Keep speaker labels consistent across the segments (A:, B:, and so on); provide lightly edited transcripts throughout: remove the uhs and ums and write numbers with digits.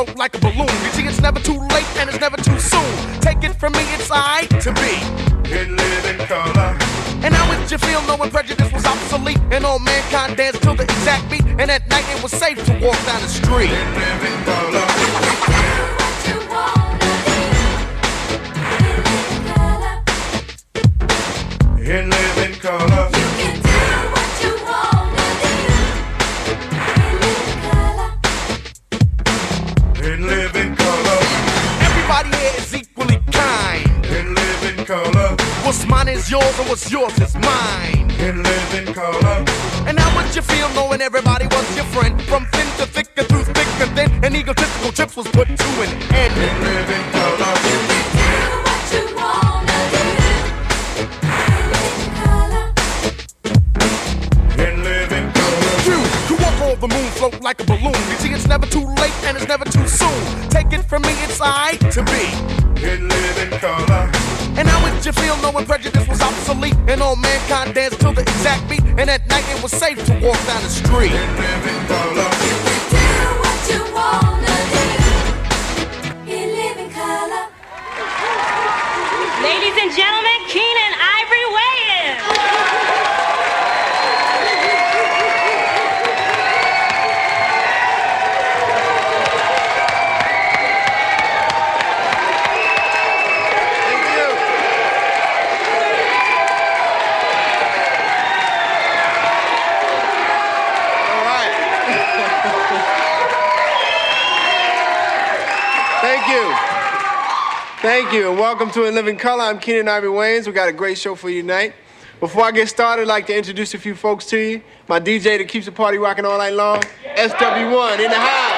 A: float like a balloon. You see, it's never too late and it's never too soon. Take it from me, it's alright to be in living color. And how would you feel knowing prejudice was obsolete and all mankind danced to the exact beat? And at night it was safe to walk down the street in living color. In living color. You can do what you wanna do. In living color. Everybody here is equally kind. In living color. What's mine is yours and what's yours is mine. In living color. And how would you feel knowing everybody was your friend? From thin to thick and through thick and thin, and egotistical trips was put to an end. In living color. You can do what you wanna do. The moon float like a balloon. You see, it's never too late and it's never too soon. Take it from me, it's alright to be in living color. And how would you feel knowing prejudice was obsolete and all mankind danced to the exact beat? And at night it was safe to walk down the street in living color. You can do what you wanna do in living color.
B: Ladies and gentlemen, Keenan Ivory Wayans.
C: Thank you, and welcome to In Living Color. I'm Keenan Ivory Wayans. We got a great show for you tonight. Before I get started, I'd like to introduce a few folks to you. My DJ that keeps the party rocking all night long, SW1 in the house.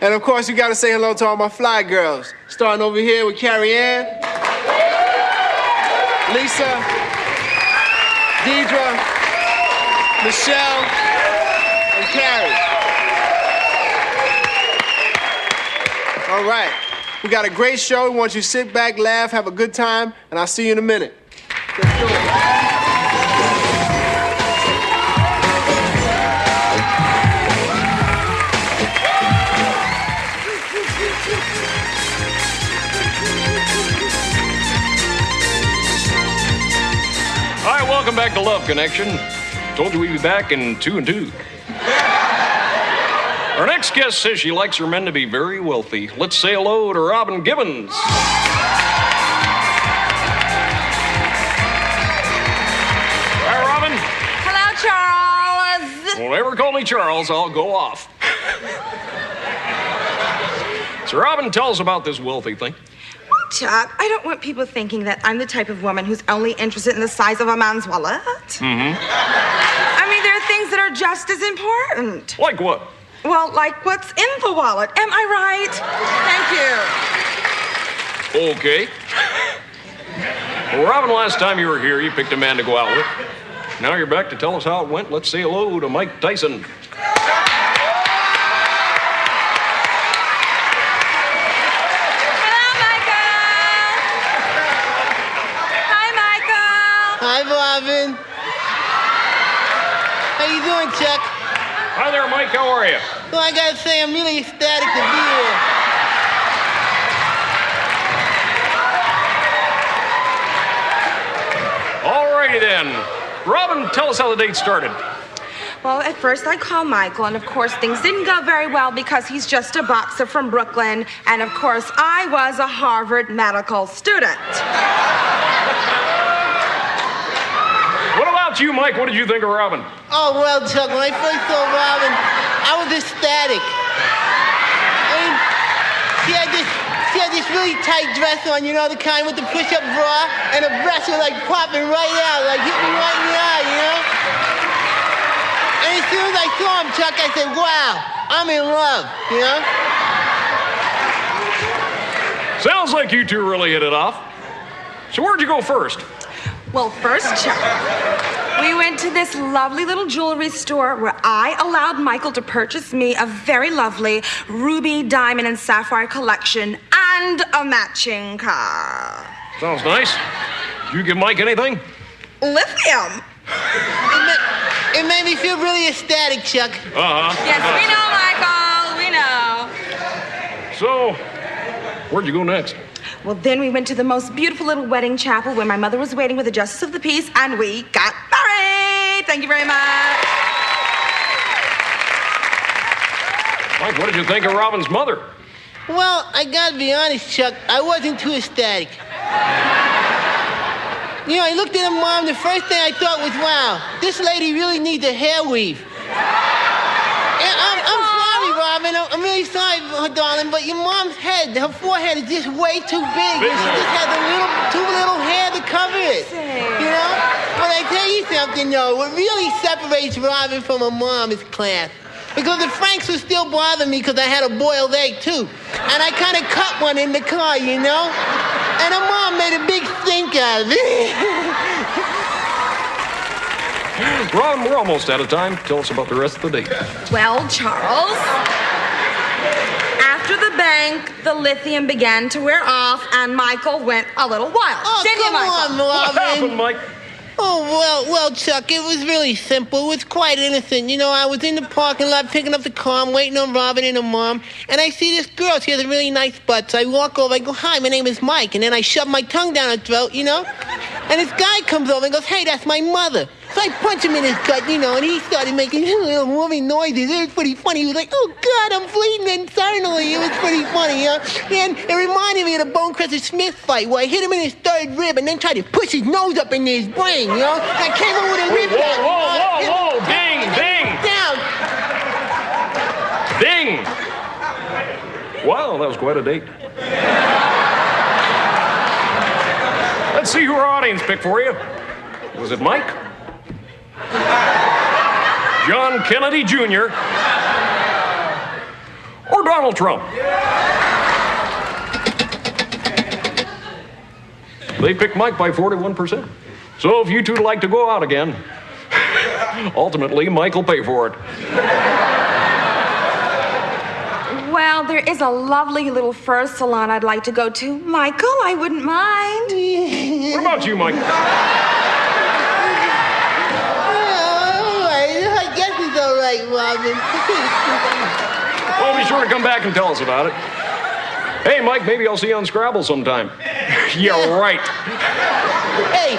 C: And of course, you got to say hello to all my fly girls. Starting over here with Carrie Ann, Lisa, Deidre, Michelle, and Carrie. All right, we got a great show. We want you to sit back, laugh, have a good time, and I'll see you in a minute. Let's do it.
D: All right, welcome back to Love Connection. Told you we'd be back in 2 and 2. Our next guest says she likes her men to be very wealthy. Let's say hello to Robin Gibbons. Hi, Robin.
E: Hello, Charles.
D: Don't ever call me Charles, I'll go off. So, Robin, tell us about this wealthy thing.
E: Well, Chuck, I don't want people thinking that I'm the type of woman who's only interested in the size of a man's wallet.
D: Mm-hmm.
E: I mean, there are things that are just as important.
D: Like what?
E: Well, like what's in the wallet. Am I right? Thank
D: you. Okay. Well, Robin, last time you were here, you picked a man to go out with. Now you're back to tell us how it went. Let's say hello to Mike Tyson.
E: Hello, Michael. Hi, Michael.
F: Hi, Robin. How you doing, Chuck?
D: Hi there, Mike. How are you?
F: Well, I gotta say, I'm really ecstatic to be here.
D: All righty then. Robin, tell us how the date started.
E: Well, at first I called Michael, and of course things didn't go very well because he's just a boxer from Brooklyn, and of course I was a Harvard medical student.
D: What about you, Mike? What did you think of Robin?
F: Oh, well, Chuck, when I first saw Robin, I was ecstatic. I mean, she had this really tight dress on, you know, the kind with the push-up bra, and her breasts were like popping right out, like hitting me right in the eye, you know? And as soon as I saw him, Chuck, I said, wow, I'm in love, you know?
D: Sounds like you two really hit it off. So where'd you go first?
E: Well, first, Chuck, we went to this lovely little jewelry store where I allowed Michael to purchase me a very lovely ruby, diamond, and sapphire collection and a matching car.
D: Sounds nice. Did you give Mike anything?
E: Lithium.
F: It made me feel really ecstatic, Chuck.
D: Uh-huh.
E: Yes, we know, Michael. We know.
D: So, where'd you go next?
E: Well, then we went to the most beautiful little wedding chapel where my mother was waiting with the justice of the peace, and we got married. Thank you very much.
D: Mike, what did you think of Robin's mother?
F: Well, I gotta be honest, Chuck, I wasn't too ecstatic. You know, I looked at her mom, the first thing I thought was, wow, this lady really needs a hair weave. And I'm sorry, Robin, I'm really sorry, darling, but your mom's head, her forehead is just way too big. And she just has too little hair to cover it. You know? But I tell you something, though, what really separates Robin from her mom is class. Because the Franks would still bother me because I had a boiled egg, too. And I kind of cut one in the car, you know? And her mom made a big stink out of it.
D: Ron, we're almost out of time. Tell us about the rest of the date.
E: Well, Charles, after the bank, the lithium began to wear off, and Michael went a little wild.
F: Oh,
E: Didn't you,
F: come
E: Michael?
F: on,
D: What happened,
F: Robin.
D: Mike?
F: Oh, well, Chuck, it was really simple. It was quite innocent. You know, I was in the parking lot picking up the car. I'm waiting on Robin and her mom. And I see this girl. She has a really nice butt. So I walk over. I go, hi, my name is Mike. And then I shove my tongue down her throat, you know? And this guy comes over and goes, hey, that's my mother. So I punch him in his gut, you know, and he started making little moving noises. It was pretty funny. He was like, oh, God, I'm bleeding internally. It was pretty funny, you know? And it reminded me of the Bonecrusher Smith fight where I hit him in his third rib and then tried to push his nose up into his brain, you know? And I came over with a rib back.
D: Whoa. Ding, ding.
F: Down.
D: Ding! Wow, that was quite a date. Let's see who our audience picked for you. Was it Mike? John Kennedy Jr. or Donald Trump? They picked Mike by 41%. So if you two would like to go out again, ultimately, Mike will pay for it.
E: Well, there is a lovely little fur salon I'd like to go to. Michael, I wouldn't mind.
D: What about you, Mike?
F: I guess it's all right, Robin.
D: Well, be sure to come back and tell us about it. Hey, Mike, maybe I'll see you on Scrabble sometime. Yeah, right.
F: Hey,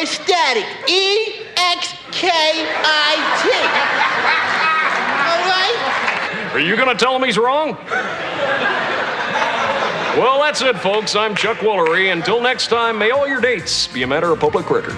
F: ecstatic. EXKIT. All right?
D: Are you going to tell him he's wrong? Well, that's it, folks. I'm Chuck Woolery. Until next time, may all your dates be a matter of public record.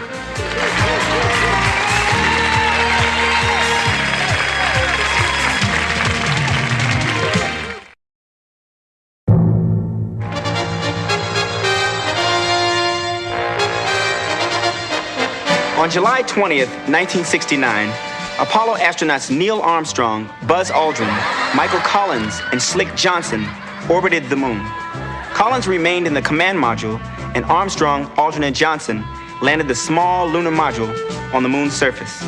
G: On July 20th, 1969, Apollo astronauts Neil Armstrong, Buzz Aldrin, Michael Collins, and Slick Johnson orbited the moon. Collins remained in the command module, and Armstrong, Aldrin, and Johnson landed the small lunar module on the moon's surface.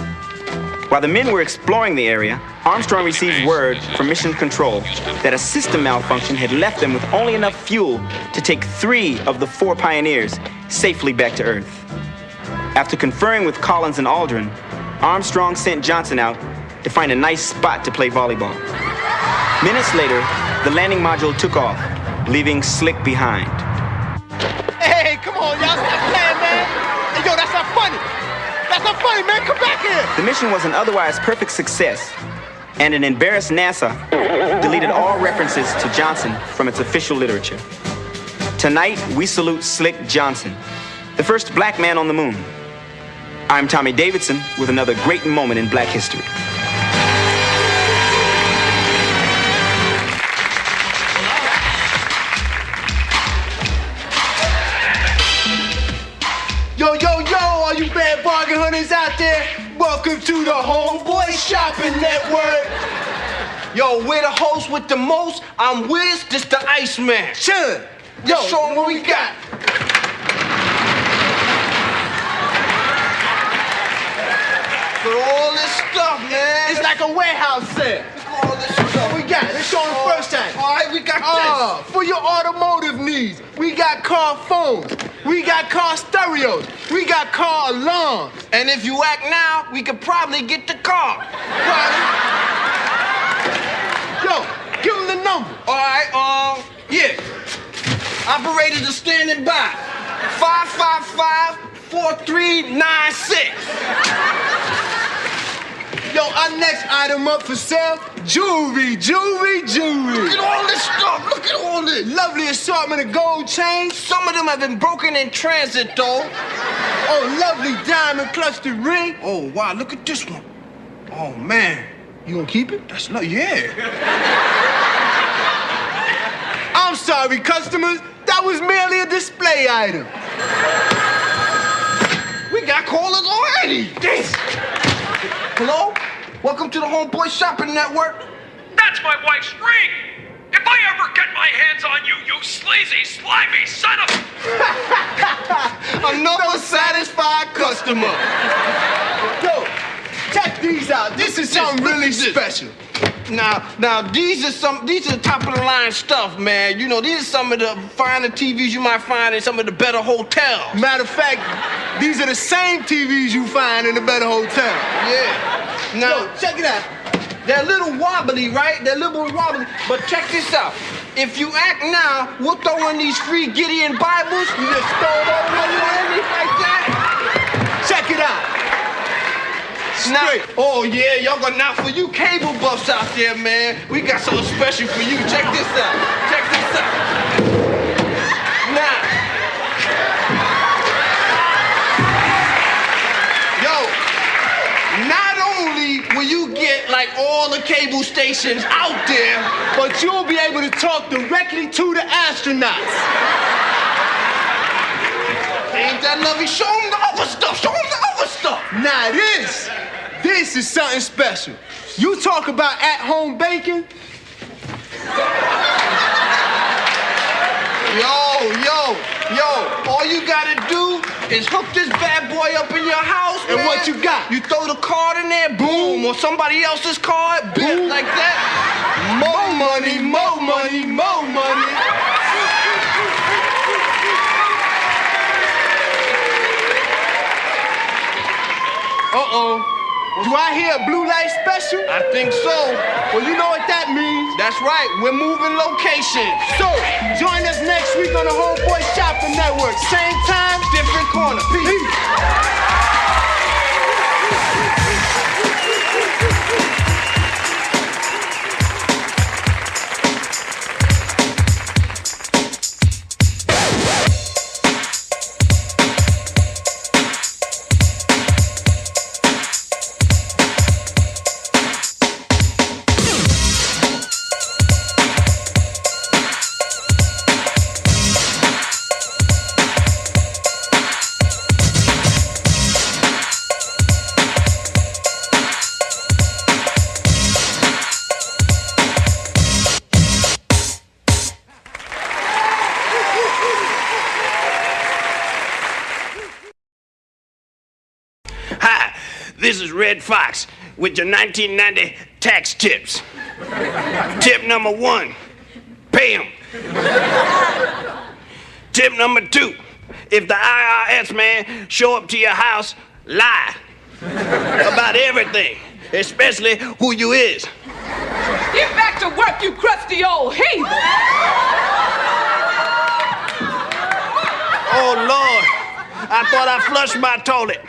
G: While the men were exploring the area, Armstrong received word from Mission Control that a system malfunction had left them with only enough fuel to take 3 of the 4 pioneers safely back to Earth. After conferring with Collins and Aldrin, Armstrong sent Johnson out to find a nice spot to play volleyball. Minutes later, the landing module took off, leaving Slick behind.
C: Hey, come on, y'all, stop playing, man. Hey, yo, that's not funny. That's not funny, man. Come back here.
G: The mission was an otherwise perfect success, and an embarrassed NASA deleted all references to Johnson from its official literature. Tonight, we salute Slick Johnson, the first black man on the moon. I'm Tommy Davidson with another great moment in black history.
C: Yo, all you bad bargain hunters out there, welcome to the Homeboy Shopping Network. Yo, we're the host with the most. I'm Wiz, this the Iceman. Chillin'. Yo, show 'em what we got. Look at all this stuff, man. It's like a warehouse sale. Look at all this stuff we got. Let's show them first time. All right, we got this. For your automotive needs, we got car phones. We got car stereos. We got car alarms.
H: And if you act now, we could probably get the car.
C: Yo, give him the number.
H: All right, yeah. Operators are standing by. 555-4396.
C: Yo, our next item up for sale, jewelry.
H: Look at all this stuff. Look at all this.
C: Lovely assortment of gold chains.
H: Some of them have been broken in transit, though.
C: Oh, lovely diamond clustered ring.
H: Oh, wow, look at this one.
C: Oh, man. You gonna keep it?
H: That's not, yeah.
C: I'm sorry, customers. That was merely a display item.
H: We got callers already. This. Hello? Welcome to the Homeboy Shopping Network.
I: That's my wife's ring! If I ever get my hands on you, you sleazy, slimy son of...
H: Another satisfied customer.
C: Yo, check these out. This is something really special.
H: Now, these are top of the line stuff, man. You know, these are some of the finer TVs you might find in some of the better hotels.
C: Matter of fact, these are the same TVs you find in the better hotel.
H: Yeah. Now,
C: Yo, check it out.
H: they're a little wobbly, right? They're a little wobbly. But check this out. If you act now, we'll throw in these free Gideon Bibles. You just throw it over like that.
C: Check it out.
H: Now, oh yeah, y'all got now for you cable buffs out there, man. We got something special for you. Check this out. Check this out. Now, yo, not only will you get like all the cable stations out there,
C: But you'll be able to talk directly to the astronauts.
H: ain't that lovely? Show them the other stuff. Show them the other stuff.
C: Now this is something special. You talk about at-home baking?
H: Yo, all you gotta do is hook this bad boy up in your house,
C: And
H: man.
C: what you got?
H: You throw the card in there, boom, or somebody else's card, boom, like that.
C: More money, more money, more money. Uh-oh. Do I hear a blue light special?
H: I think so.
C: Well, you know what that means.
H: That's right, we're moving locations.
C: So, join us next week on the Homeboy Shopping Network. Same time,
H: Different corner.
C: peace.
H: Hi, this is Red Fox with your 1990 tax tips. Tip number 1, pay them. Tip number 2, if the IRS man show up to your house, lie about everything, especially who you is.
J: Get back to work, you crusty old heathen!
H: Oh, Lord, I thought I flushed my toilet.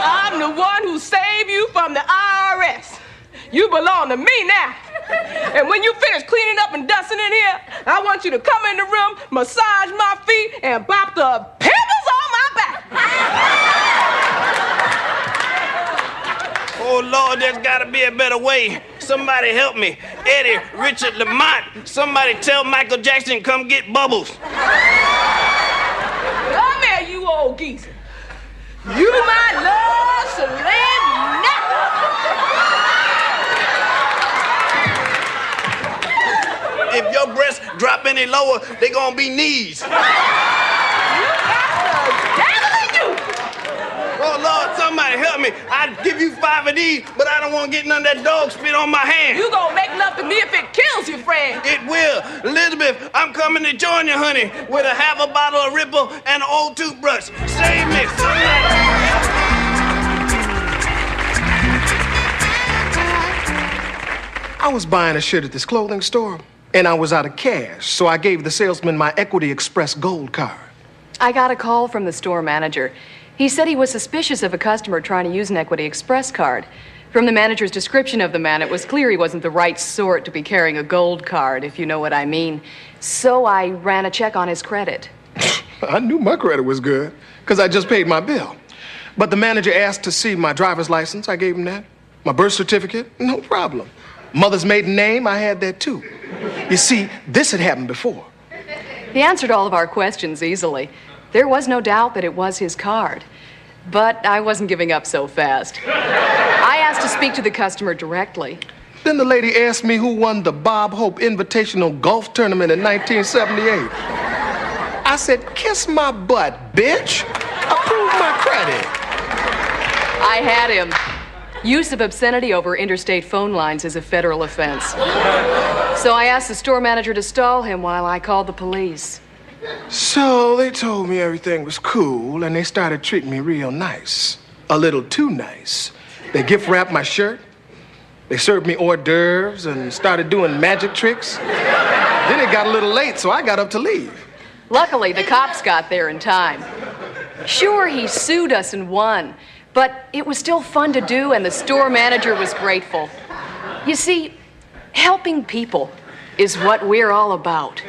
J: I'm the one who saved you from the IRS. You belong to me now. And when you finish cleaning up and dusting in here, I want you to come in the room, massage my feet, and bop the pimples on my back.
H: Oh, Lord, there's got to be a better way. Somebody help me. Eddie, Richard, Lamont, somebody tell Michael Jackson come get Bubbles.
J: Come here, you old geezer. You might love Selena.
H: If your breasts drop any lower, they gonna be knees.
J: You got the devil in you.
H: Oh, Lord, somebody help me. I'd give you 5 of these, but I don't want to get none of that dog spit on my hand.
J: You gonna make love to me if it kills you, friend.
H: It will. Elizabeth, I'm coming to join you, honey, with a half a bottle of Ripple and an old toothbrush. Save me.
C: I was buying a shirt at this clothing store, and I was out of cash, so I gave the salesman my Equity Express Gold card.
K: I got a call from the store manager. He said he was suspicious of a customer trying to use an Equity Express card. From the manager's description of the man, it was clear he wasn't the right sort to be carrying a gold card, if you know what I mean. So I ran a check on his credit.
C: I knew my credit was good, because I just paid my bill. But the manager asked to see my driver's license. I gave him that. My birth certificate, no problem. Mother's maiden name, I had that too. You see, this had happened before.
K: He answered all of our questions easily. There was no doubt that it was his card. But I wasn't giving up so fast. I asked to speak to the customer directly.
C: Then the lady asked me who won the Bob Hope Invitational Golf Tournament in 1978. I said, kiss my butt, bitch. Approve my credit.
K: I had him. Use of obscenity over interstate phone lines is a federal offense. So I asked the store manager to stall him while I called the police.
C: So they told me everything was cool, and they started treating me real nice. A little too nice. They gift wrapped my shirt. They served me hors d'oeuvres and started doing magic tricks. Then it got a little late, so I got up to leave.
K: Luckily, the cops got there in time. Sure, he sued us and won, but it was still fun to do, and the store manager was grateful. You see, helping people is what we're all about.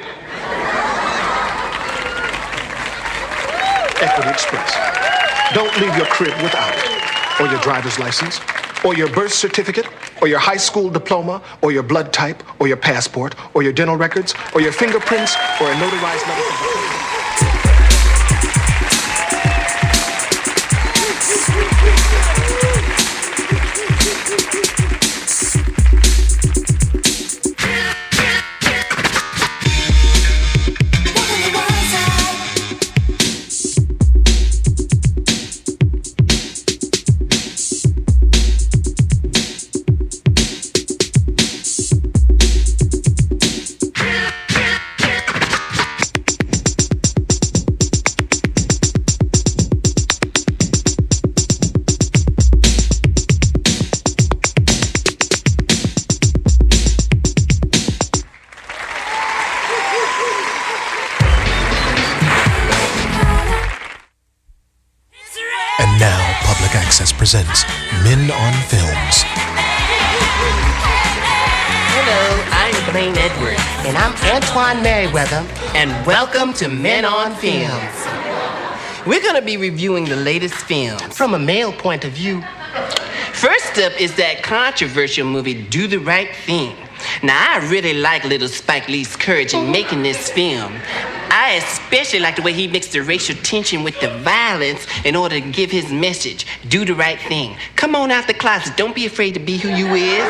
C: Equity Express. Don't leave your crib without it, or your driver's license, or your birth certificate, or your high school diploma, or your blood type, or your passport, or your dental records, or your fingerprints, or a notarized letter from the president.
L: Presents Men on Films.
M: Hello, I'm Blaine Edwards. And I'm Antoine Merriweather. And welcome to Men on Films. We're going to be reviewing the latest films from a male point of view. First up is that controversial movie, Do the Right Thing. Now, I really like little Spike Lee's courage in making this film. I especially like the way he mixed the racial tension with the violence in order to give his message. Do the right thing. Come on out the closet. Don't be afraid to be who you is.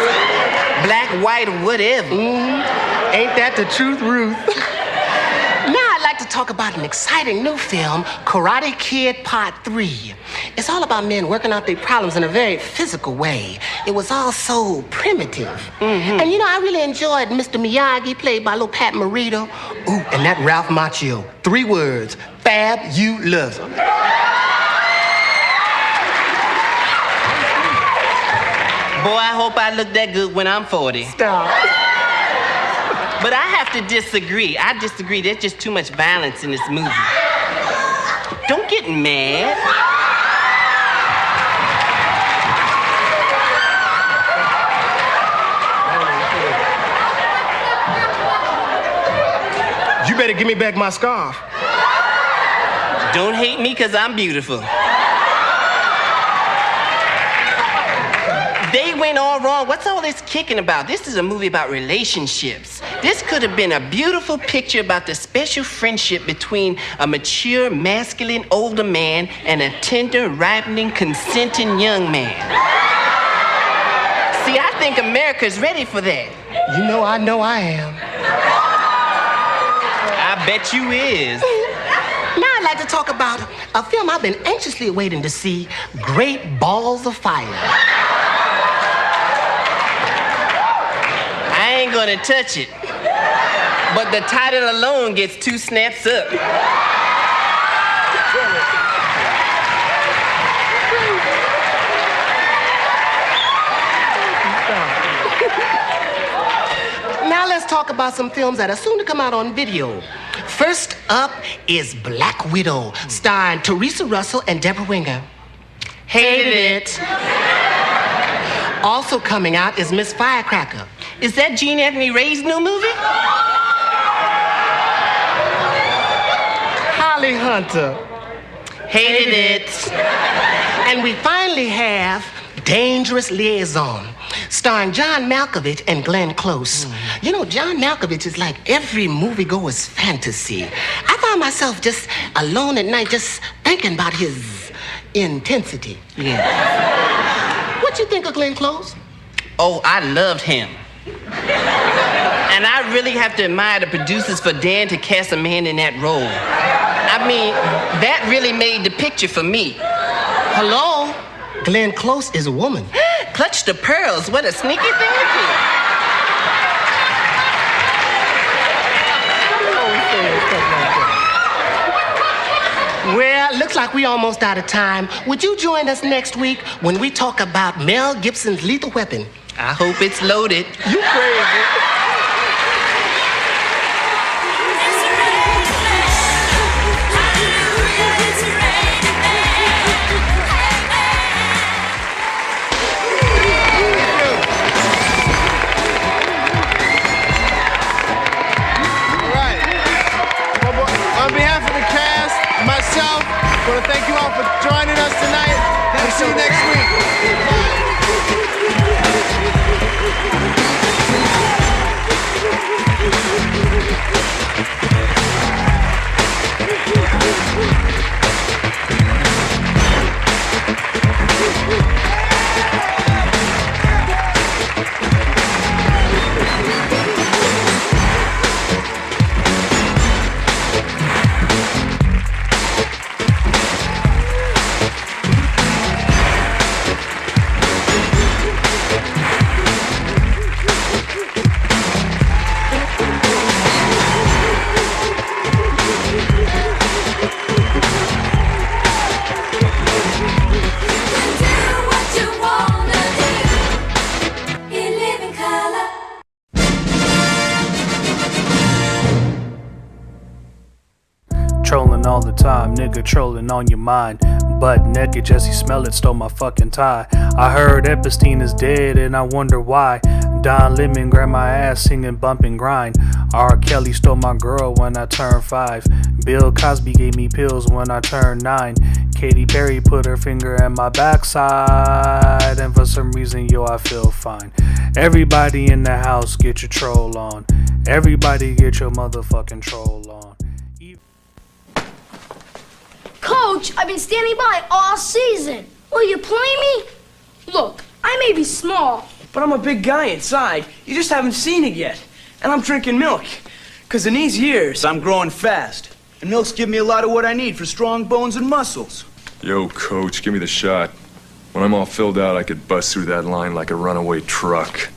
M: Black, white, or whatever.
C: Ain't that the truth, Ruth?
M: Now I'd like to talk about an exciting new film, Karate Kid Part 3. It's all about men working out their problems in a very physical way. It was all so primitive. And you know, I really enjoyed Mr. Miyagi, played by little Pat Morita. Ooh, and that Ralph Macchio. 3 words, fabulous. Boy, I hope I look that good when I'm 40.
C: Stop.
M: But I have to disagree. I disagree. There's just too much violence in this movie. Don't get mad.
C: You better give me back my scarf.
M: Don't hate me because I'm beautiful. They went all wrong. What's all this kicking about? This is a movie about relationships. This could have been a beautiful picture about the special friendship between a mature, masculine, older man and a tender, ripening, consenting young man. See, I think America's ready for that.
C: You know I am.
M: I bet you is. Now I'd like to talk about a film I've been anxiously waiting to see, Great Balls of Fire. I ain't gonna touch it, but the title alone gets 2 snaps up. Now let's talk about some films that are soon to come out on video. First up is Black Widow, starring Teresa Russell and Deborah Winger. Hated it. Also coming out is Miss Firecracker. Is that Gene Anthony Ray's new movie? Holly Hunter. Hated it. And we finally have Dangerous Liaison, starring John Malkovich and Glenn Close. You know, John Malkovich is like every moviegoer's fantasy. I found myself just alone at night just thinking about his intensity. Yeah. What you think of Glenn Close? Oh, I loved him. And I really have to admire the producers for daring to cast a man in that role. I mean, that really made the picture for me. Hello? Glenn Close is a woman. Clutch the pearls. What a sneaky thing to do. Well, looks like we almost out of time. Would you join us next week when we talk about Mel Gibson's Lethal Weapon? I hope it's loaded. You crazy.
C: Myself, I want to thank you all for joining us tonight. We'll see you next
N: Trolling all the time, nigga, trolling on your mind. Butt naked, Jesse smell it, stole my fucking tie. I heard Epstein is dead and I wonder why. Don Lemon grabbed my ass singing bump and grind. R. Kelly stole my girl when I turned 5. Bill Cosby gave me pills when I turned 9. Katy Perry put her finger in my backside, and for some reason, yo, I feel fine. Everybody in the house, get your troll on. Everybody get your motherfucking troll on.
O: Coach, I've been standing by all season. Will you play me? Look, I may be small,
P: but I'm a big guy inside. You just haven't seen it yet. And I'm drinking milk. Because in these years, I'm growing fast. And milk's giving me a lot of what I need for strong bones and muscles.
Q: Yo, coach, give me the shot. When I'm all filled out, I could bust through that line like a runaway truck.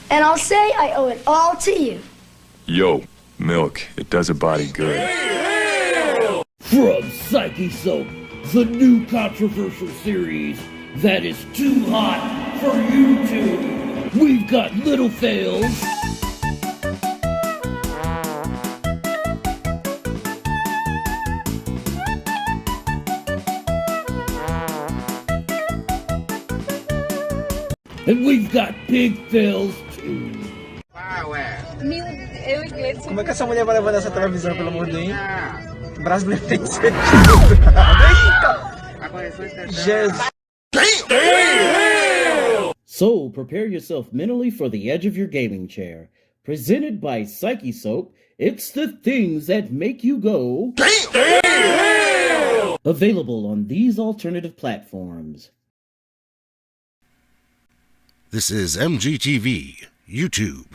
O: and I'll say I owe it all to you.
Q: Yo, milk, it does a body good.
R: From psychesoap, the new controversial series that is too hot for YouTube. We've got little fails. And we've got big fails too.
S: Como é que essa mulher vai levar essa televisão, pelo amor de Deus? Brasileiro tem que ser. Jesus.
R: So prepare yourself mentally for the edge of your gaming chair. Presented by psychesoap, it's the things that make you go. Available on these alternative platforms.
L: This is MGTV, YouTube.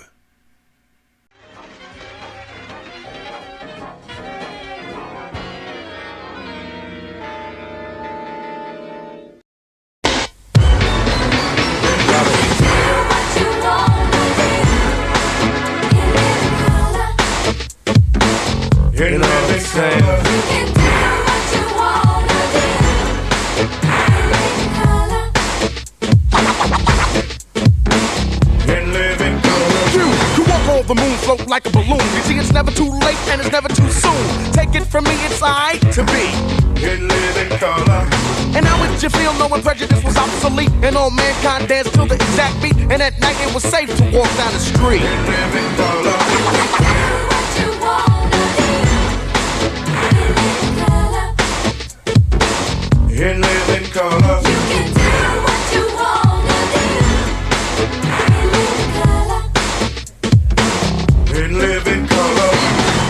A: the moon float like a balloon. You see, it's never too late and it's never too soon. Take it from me, it's alright to be in living color. And how would you feel knowing prejudice was obsolete and all mankind danced to the exact beat? And at night it was safe to walk down the street in living color. In living color. You can do what you wanna do. In living color.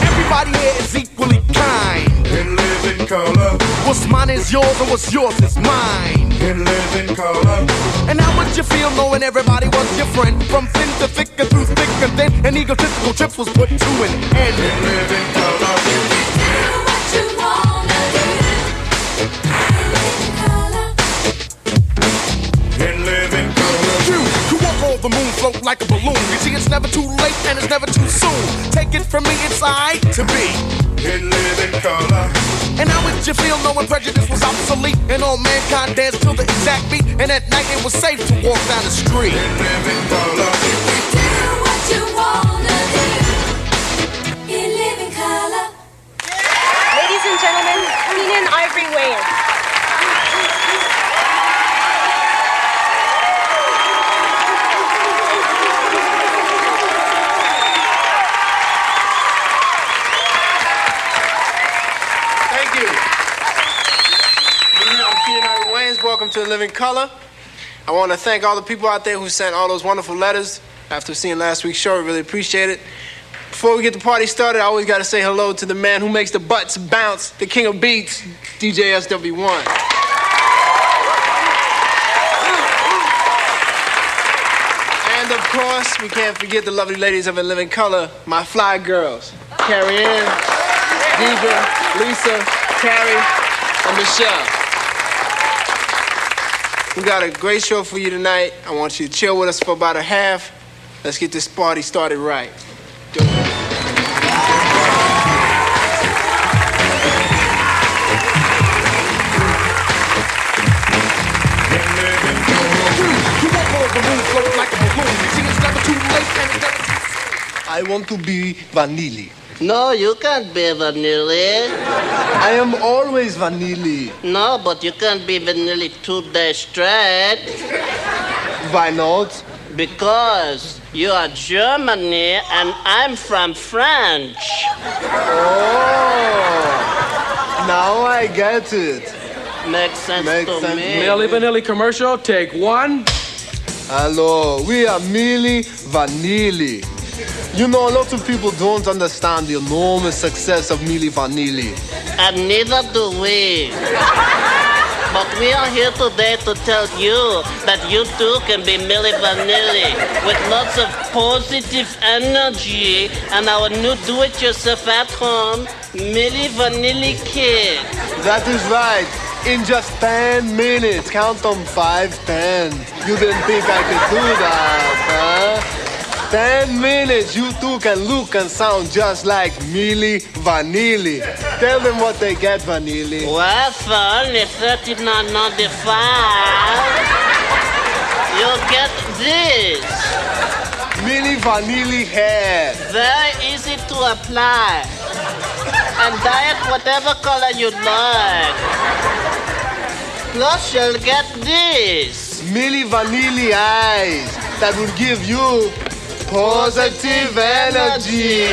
A: Everybody here is equally kind. In living color. What's mine is yours and what's yours is mine. In living color. And how would you feel knowing everybody was your friend? From thin to thick and through thick and thin, and egotistical trips was put to an end. In living color. You can do what you wanna do. In living color. You walk all the moon float like a balloon. You see, it's never too late and it's never too soon. Take it from me, it's alright to be in living color. And how would you feel knowing prejudice was obsolete and all mankind danced to the exact beat? And at night it was safe to walk down the street in living color. You can do what you wanna do in living color.
B: Ladies and gentlemen, Keenan Ivory Wayans.
C: Welcome to Living Color. I want to thank all the people out there who sent all those wonderful letters after seeing last week's show. I really appreciate it. Before we get the party started, I always got to say hello to the man who makes the butts bounce, the king of beats, DJ SW1. And of course, we can't forget the lovely ladies of In Living Color, my fly girls, Carrie Ann, Deidre, Lisa, Carrie, and Michelle. We got a great show for you tonight. I want you to chill with us for about a half. Let's get this party started right. Do it. I want to be vanilla.
M: No, you can't be vanilla.
C: I am always vanilla.
M: No, but you can't be vanilla 2 days straight.
C: Why not?
M: Because you are Germany and I'm from France.
C: Oh, now I get it.
M: Makes sense to me.
P: Milli Vanilli commercial, take 1.
C: Hello, we are Milli Vanilli. You know, a lot of people don't understand the enormous success of Milli Vanilli.
M: And neither do we. But we are here today to tell you that you too can be Milli Vanilli with lots of positive energy and our new do-it-yourself at home Milli Vanilli kit.
C: That is right. In just 10 minutes. Count them 5, 10. You didn't think I could do that, huh? 10 minutes, you two can look and sound just like Milli Vanilli. Tell them what they get, Vanilli.
M: Well, for only $39.95, you'll get this.
C: Milli Vanilli hair.
M: Very easy to apply. And dye it whatever color you like. Plus, you'll get this.
C: Milli Vanilli eyes that will give you positive energy.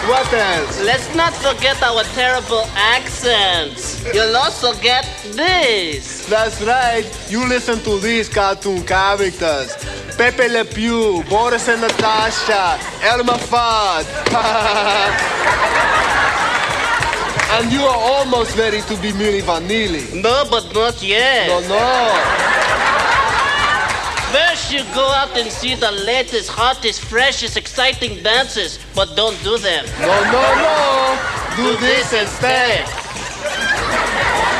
C: What else?
M: Let's not forget our terrible accents. You'll also get this.
C: That's right. You listen to these cartoon characters. Pepe Le Pew, Boris and Natasha, Elmer Fudd. And you are almost ready to be Milli Vanilli.
M: No, but not yet.
C: No.
M: First, you go out and see the latest, hottest, freshest, exciting dances, but don't do them.
C: No. Do this instead.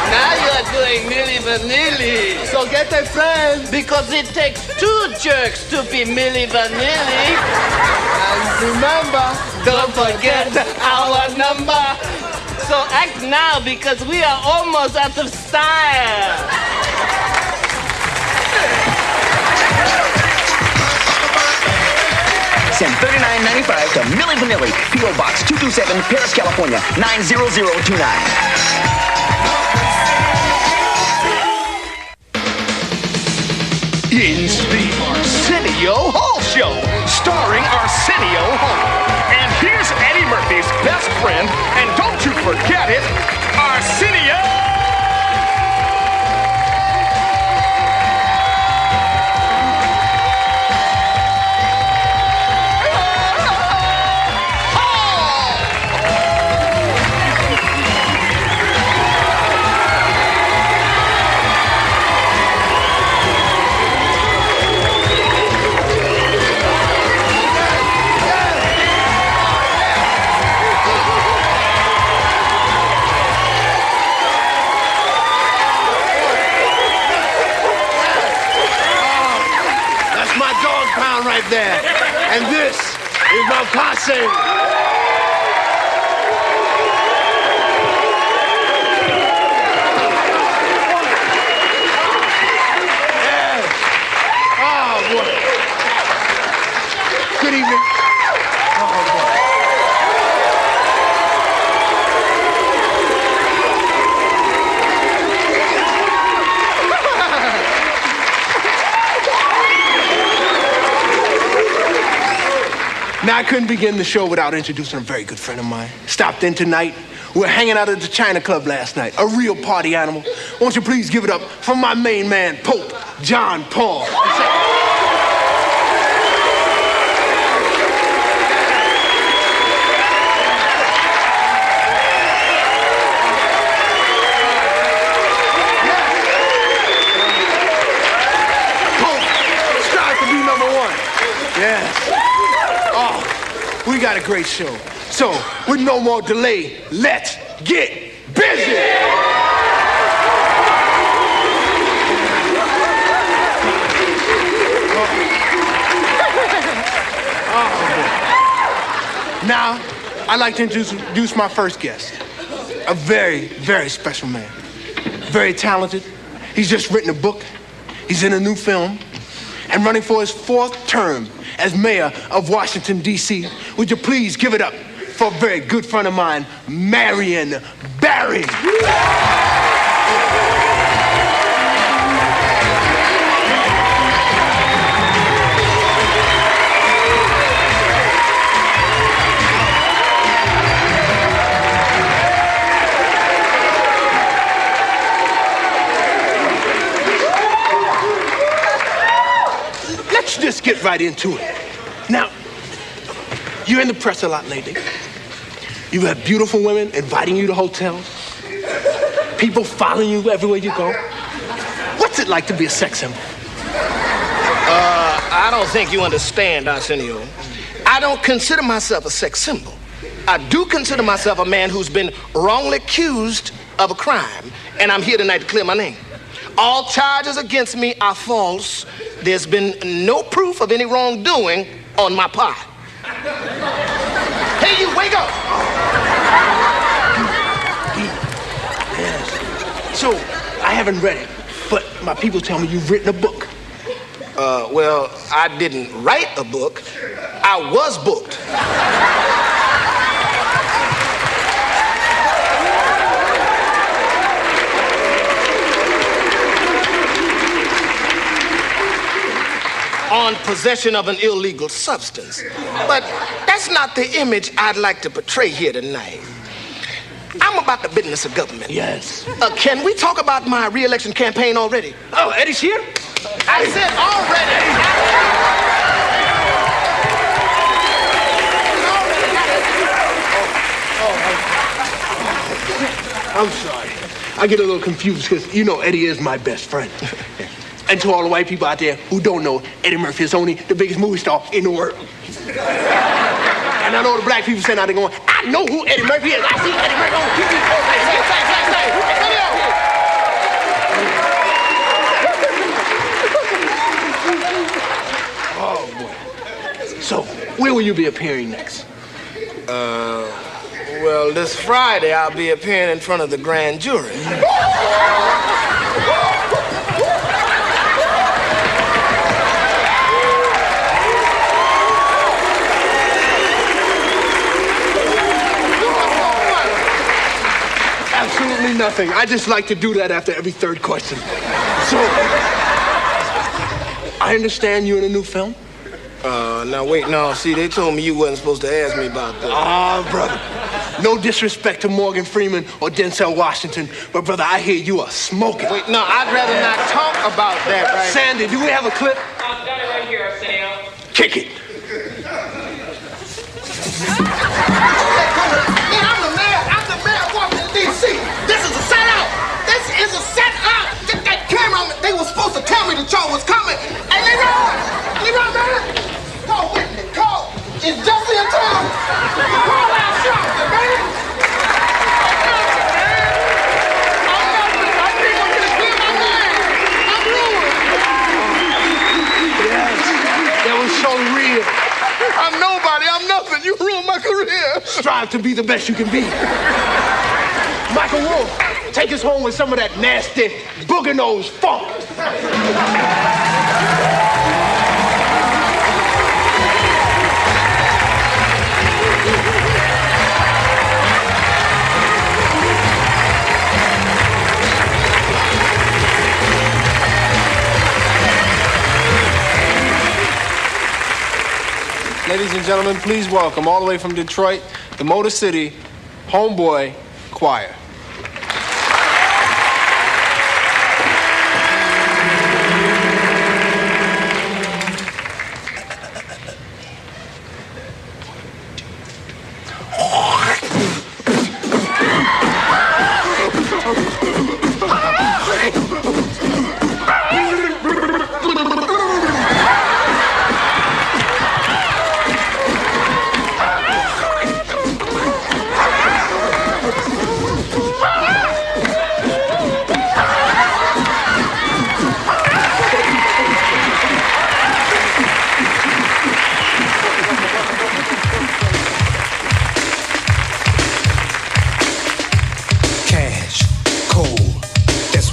M: Now you are doing Milli Vanilli.
C: So get a friend.
M: Because it takes 2 jerks to be Milli Vanilli.
C: And remember,
M: don't forget our number. So act now because we are almost out of style.
T: Send $39.95 to Milli Vanilli, P.O. Box 227, Paris, California, 90029.
U: It's the Arsenio Hall Show, starring Arsenio Hall. And here's Eddie Murphy's best friend, and don't you forget it, Arsenio!
C: Right there. And this is my posse. Yeah. Oh, boy. Good evening. Oh, boy. Now, I couldn't begin the show without introducing a very good friend of mine. Stopped in tonight. We were hanging out at the China Club last night. A real party animal. Won't you please give it up for my main man, Pope John Paul. Pope, strive to be #1. Yes. Oh, we got a great show. So, with no more delay, let's get busy! Now, I'd like to introduce my first guest. A very, very special man. Very talented. He's just written a book. He's in a new film. And running for his 4th term as mayor of Washington, D.C. Would you please give it up for a very good friend of mine, Marion Barry. Let's just get right into it. Now, you're in the press a lot lately. You have beautiful women inviting you to hotels. People following you everywhere you go. What's it like to be a sex symbol?
V: I don't think you understand, Arsenio. I don't consider myself a sex symbol. I do consider myself a man who's been wrongly accused of a crime, and I'm here tonight to clear my name. All charges against me are false. There's been no proof of any wrongdoing on my part. Hey, you, wake up!
C: Yes. So, I haven't read it, but my people tell me you've written a book.
V: Well, I didn't write a book. I was booked. On possession of an illegal substance. But that's not the image I'd like to portray here tonight. I'm about the business of government.
C: Yes.
V: Can we talk about my re-election campaign already?
C: Oh, Eddie's here?
V: I said already.
C: I'm sorry. I get a little confused because, you know, Eddie is my best friend. And to all the white people out there who don't know, Eddie Murphy is only the biggest movie star in the world. And I know the black people sitting out there going, I know who Eddie Murphy is. I see Eddie Murphy on TV. Oh, boy. So, where will you be appearing next?
V: Well, this Friday I'll be appearing in front of the grand jury. nothing. I just like to do that after every third question. So, I understand you're in a new film? Now wait, no, see, they told me you wasn't supposed to ask me about that. Ah, brother. No disrespect to Morgan Freeman or Denzel Washington, but brother, I hear you are smoking. Wait, no, I'd rather not talk about that, right? Sandy, do we have a clip?
J: I've got it right here, Arsenio.
V: Kick it.
U: Man, I'm the mayor of Washington, D.C. This is a set-out. This is a set-out. Get that camera on me. They were supposed to tell me the show was coming. Hey, Leroy, man. Call Whitney, call. Is Jesse in town? Call out something, man. I think I'm gonna clear my name. I'm ruined.
V: Yes, that was so real. I'm nobody, I'm nothing. You ruined my career. Strive to be the best you can be. Michael Wolff, take us home with some of that nasty booger nose funk.
C: Ladies and gentlemen, please welcome, all the way from Detroit, the Motor City Homeboy Choir.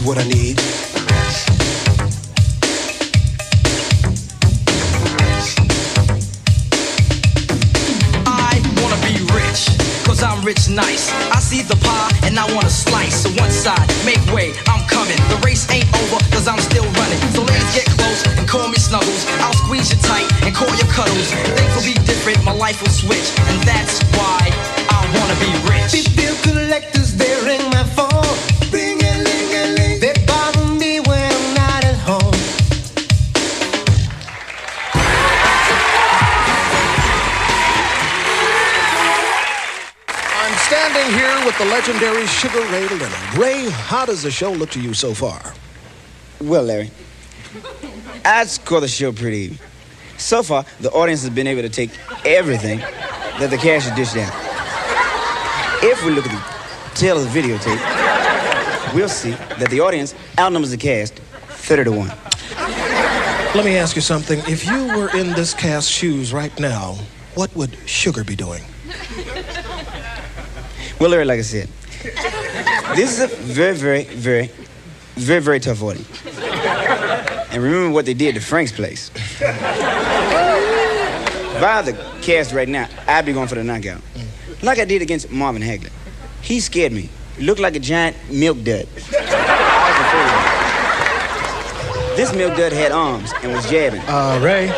E: What I need.
F: I wanna be rich, cause I'm rich nice. I see the pie and I wanna slice. So one side, make way, I'm coming. The race ain't over, cause I'm still running. So ladies get close and call me Snuggles. I'll squeeze you tight and call you Cuddles. Things will be different, my life will switch. And that's why I wanna be rich.
E: Big bill collectors, they ring my phone. Ring-a-ling-a-ling. They bother me when I'm not at home.
W: I'm standing here with the legendary Sugar Ray Leonard. Ray, how does the show look to you so far?
G: Well, Larry, I'd score the show pretty even. So far, the audience has been able to take everything that the cast has dished out. If we look at the tail of the videotape, we'll see that the audience outnumbers the cast 30-1.
W: Let me ask you something. If you were in this cast's shoes right now, what would Sugar be doing?
G: Well, Larry, like I said, this is a very tough audience. And remember what they did to Frank's place. If I had the cast right now, I'd be going for the knockout. Like I did against Marvin Hagler. He scared me. He looked like a giant milk dud. I was afraid of him. This milk dud had arms and was jabbing.
W: Ray.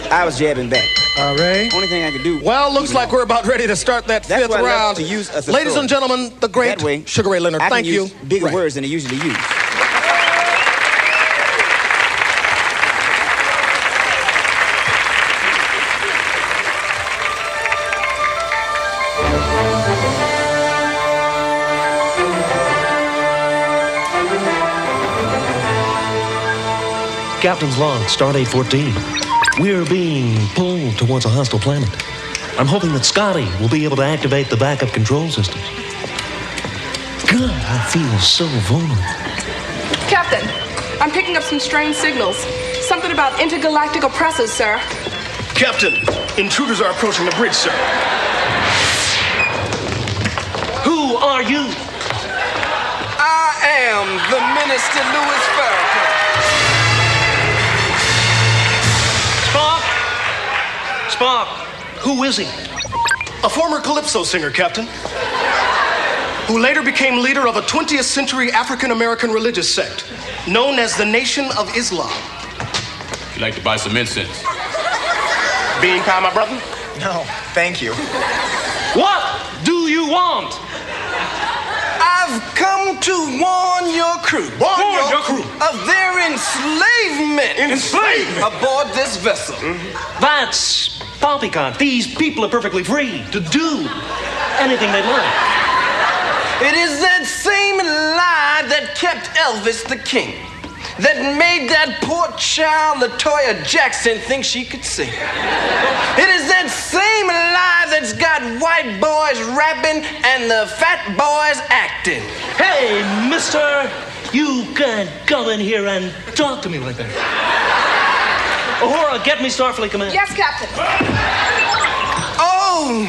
G: I was jabbing back.
W: Ray.
G: Only thing I could do.
W: Well, looks like we're about ready to start that fifth round.
G: To use a
W: Ladies and gentlemen, the great Sugar Ray Leonard. Thank you.
G: Bigger words than they usually use.
X: Captain's log, stardate 14. We're being pulled towards a hostile planet. I'm hoping that Scotty will be able to activate the backup control systems. God, I feel so vulnerable.
J: Captain, I'm picking up some strange signals. Something about intergalactic oppressors, sir.
U: Captain, intruders are approaching the bridge, sir.
X: Who are you?
H: I am the Minister Louis Farrakhan.
X: Spock, who is he?
U: A former Calypso singer, Captain.
V: who later became leader of a 20th century African American religious sect known as the Nation of Islam.
D: You like to buy some incense?
V: Bean pie, my brother?
S: No, thank you.
P: What do you want? I've come to warn your crew.
V: Warn your crew
P: of their enslavement. Aboard this vessel.
X: That's poppycock. These people are perfectly free to do anything they like.
P: It is that same lie that kept Elvis the king, that made that poor child LaToya Jackson think she could sing. It is that same lie that's got white boys rapping and the fat boys acting.
X: Hey, mister, you can't come in here and talk to me like that. Uhura, get me Starfleet Command.
J: Yes, Captain.
P: Oh,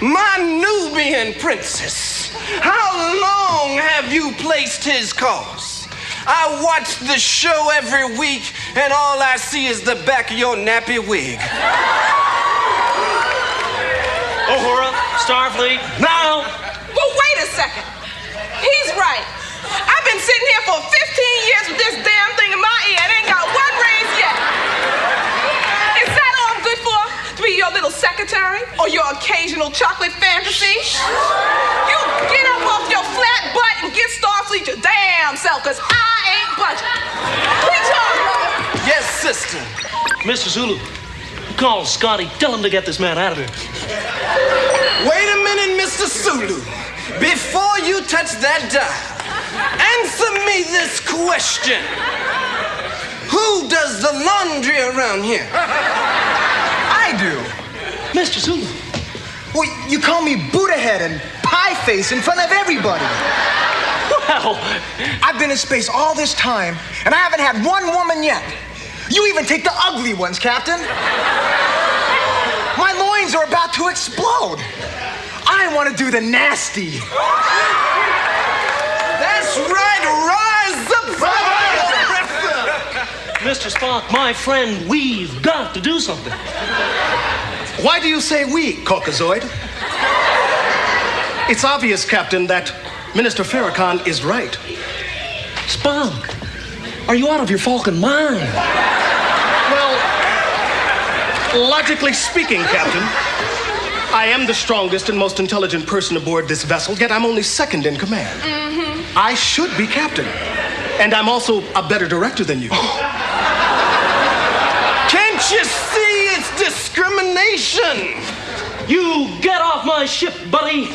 P: my Nubian princess. How long have you placed his cause? I watch the show every week, and all I see is the back of your nappy wig.
X: Uhura, Starfleet, now!
J: Well, wait a second. He's right. I've been sitting here for 15 years with this damn thing in my ear and ain't got one raise yet. Is that all I'm good for? To be your little secretary or your occasional chocolate fantasy? You get up off your flat butt and get Starfleet your damn self, cause I ain't budging. Preach on, brother.
P: Yes, sister.
X: Mr. Zulu, call Scotty. Tell him to get this man out of here.
P: Wait a minute, Mr. Sulu. Before you touch that dial, answer me this question. Who does the laundry around here?
S: I do.
X: Mr. Zulu.
S: Well, you call me Buddha head and pie face in front of everybody.
X: Well,
S: I've been in space all this time, and I haven't had one woman yet. You even take the ugly ones, Captain. My loins are about to explode. I want to do the nasty.
P: That's right, rise up,
X: Mr. Spock, my friend, we've got to do something.
V: Why do you say we, Caucasoid? It's obvious, Captain, that Minister Farrakhan is right.
X: Spock, are you out of your Falcon mind?
V: Well, logically speaking, Captain, I am the strongest and most intelligent person aboard this vessel, yet I'm only second in command.
J: Mm-hmm.
V: I should be captain, and I'm also a better director than you.
P: Can't you see it's discrimination?
X: You get off my ship, buddy.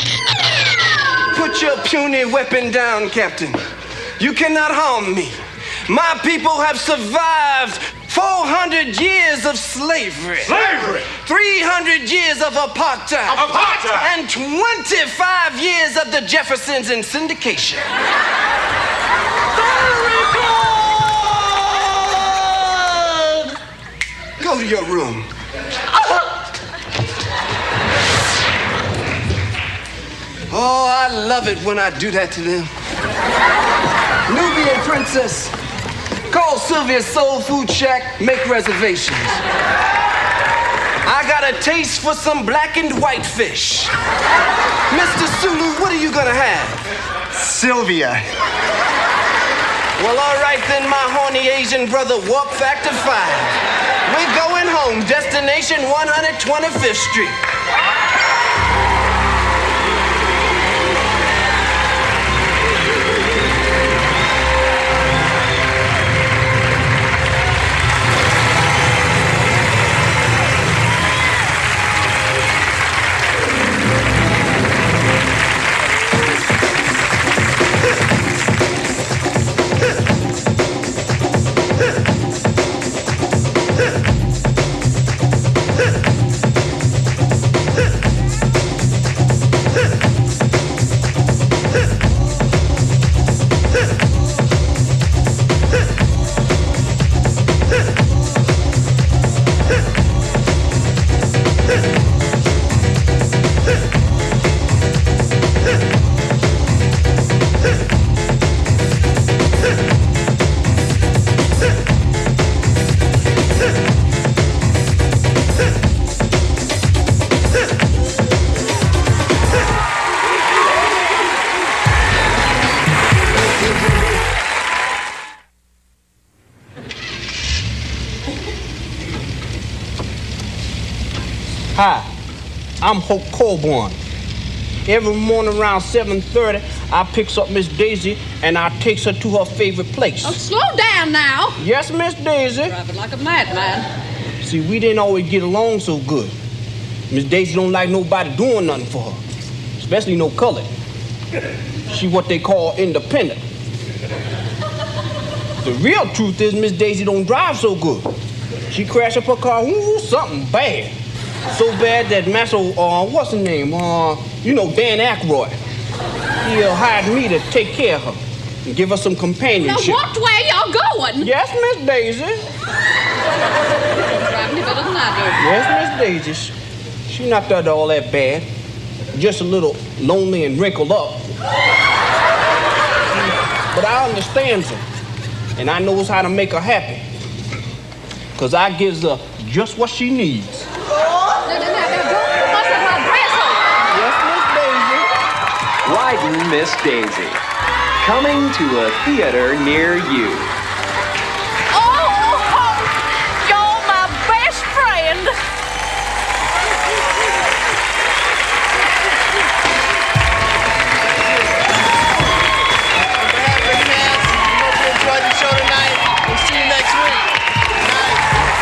P: Put your puny weapon down, Captain. You cannot harm me. My people have survived 400 years of slavery. 300 years of apartheid. And 25 years of the Jeffersons in syndication. Very good! Go to your room. Oh, I love it when I do that to them. Nubian princess, call Sylvia's Soul Food Shack, make reservations. I got a taste for some blackened whitefish. Mr. Sulu, what are you gonna have?
S: Sylvia.
P: Well, all right then, my horny Asian brother, warp factor 5. We're going home, destination 125th Street. Hi, I'm Hope Colborn. Every morning around 7:30, I picks up Miss Daisy and I takes her to her favorite place.
I: Oh, slow down now.
P: Yes, Miss Daisy.
I: Driving like a madman.
P: See, we didn't always get along so good. Miss Daisy don't like nobody doing nothing for her, especially no colored. She what they call independent. The real truth is Miss Daisy don't drive so good. She crashed up her car, ooh, something bad. So bad that Master, what's his name? Dan Aykroyd. He hired me to take care of her and give her some companionship.
I: Now, what way y'all going?
P: Yes, Miss Daisy.
I: Driving you better than I do.
P: Yes, Miss Daisy. She not all that bad. Just a little lonely and wrinkled up. But I understands her. And I knows how to make her happy. Because I gives her just what she needs.
K: Riding Miss Daisy. Coming to a theater near you.
I: Oh, you're my best friend.
C: Enjoyed the show tonight. We'll see you next week. Night.